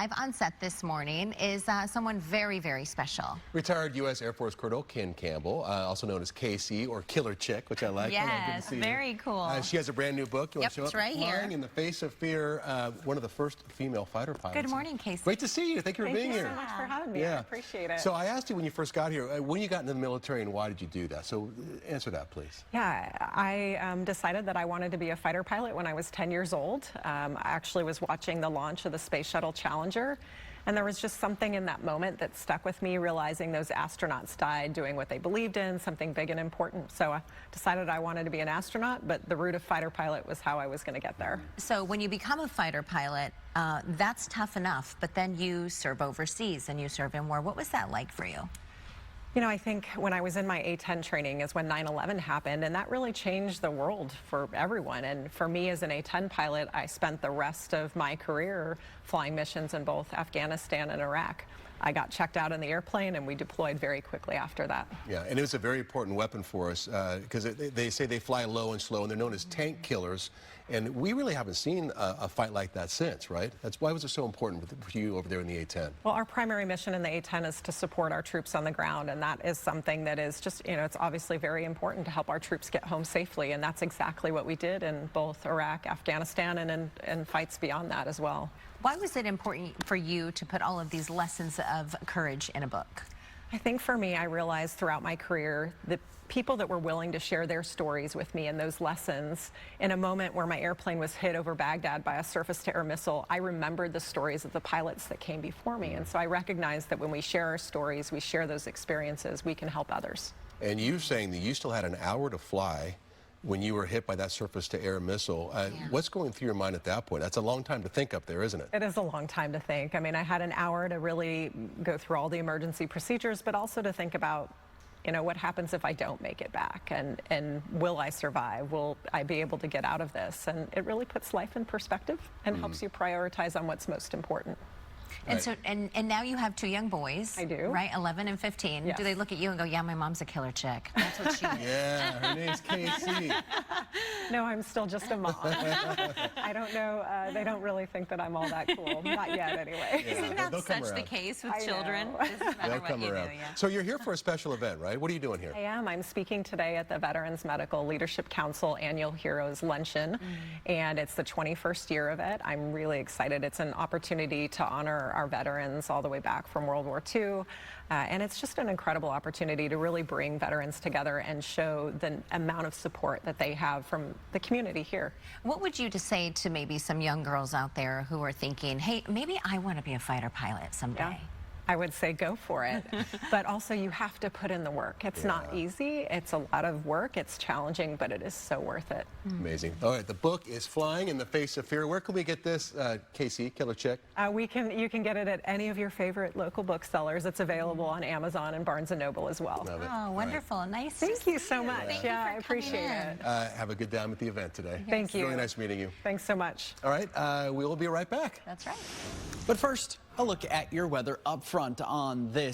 live on set this morning is someone very, very special. Retired U.S. Air Force Colonel Campbell, also known as KC, or Killer Chick, which I like. Yes, very cool. She has a brand new book. You want to show it's up? right here. Flying in the Face of Fear, one of the first female fighter pilots. Good morning, Casey. Great to see you. Thank you for being here. Thank you so much for having me. I appreciate it. So I asked you when you first got here, when you got into the military and why did you do that? So answer that, please. Yeah, I decided that I wanted to be a fighter pilot when I was 10 years old. I actually was watching the launch of the Space Shuttle Challenger, and there was just something in that moment that stuck with me, realizing those astronauts died doing what they believed in, something big and important. So I decided I wanted to be an astronaut, but the route of fighter pilot was how I was going to get there. So when you become a fighter pilot, that's tough enough, but then you serve overseas and you serve in war. What was that like for you? You know, I think when I was in my A-10 training is when 9/11 happened, and that really changed the world for everyone. And for me as an A-10 pilot, I spent the rest of my career flying missions in both Afghanistan and Iraq. I got checked out in the airplane, and we deployed very quickly after that. Yeah, and it was a very important weapon for us because they say they fly low and slow, and they're known as tank killers. And we really haven't seen a fight like that since, right? That's why was it so important for you over there in the A-10? Well, our primary mission in the A-10 is to support our troops on the ground, and that is something that is just, you know, it's obviously very important to help our troops get home safely, and that's exactly what we did in both Iraq, Afghanistan, and in fights beyond that as well. Why was it important for you to put all of these lessons of courage in a book? I think for me, I realized throughout my career that people that were willing to share their stories with me and those lessons, in a moment where my airplane was hit over Baghdad by a surface-to-air missile, I remembered the stories of the pilots that came before me. And so I recognized that when we share our stories, we share those experiences, we can help others. And you're saying that you still had an hour to fly when you were hit by that surface-to-air missile. What's going through your mind at that point? That's a long time to think up there, isn't it? It is a long time to think. I mean, I had an hour to really go through all the emergency procedures, but also to think about, you know, what happens if I don't make it back, and will I survive? Will I be able to get out of this? And it really puts life in perspective and helps you prioritize on what's most important. And so, and now you have two young boys. I do. Right, 11 and 15. Yes. Do they look at you and go, yeah, my mom's a killer chick? That's what she is. Yeah, her name's Casey. No, I'm still just a mom. I don't know. They don't really think that I'm all that cool. Not yet, anyway. Yeah, Isn't that they'll come such the around. case with I children? know. Doesn't matter They'll what come you around. do, yeah. So you're here for a special event, right? What are you doing here? I am. I'm speaking today at the Veterans Medical Leadership Council Annual Heroes Luncheon, and it's the 21st year of it. I'm really excited. It's an opportunity to honor our veterans all the way back from World War II, and it's just an incredible opportunity to really bring veterans together and show the amount of support that they have from the community here. What would you say to maybe some young girls out there who are thinking, hey, maybe I want to be a fighter pilot someday? Yeah. I would say go for it, but also you have to put in the work. It's not easy. It's a lot of work. It's challenging, but it is so worth it. Amazing. All right, the book is Flying in the Face of Fear. Where can we get this, Casey, Killer Chick? You can get it at any of your favorite local booksellers. It's available on Amazon and Barnes & Noble as well. Love it. Oh, wonderful. Right. Nice. Thank you so much. Thank yeah, you for I appreciate coming it. Have a good time at the event today. Thank you. Really nice meeting you. Thanks so much. All right, we will be right back. That's right. But first, a look at your weather up front on this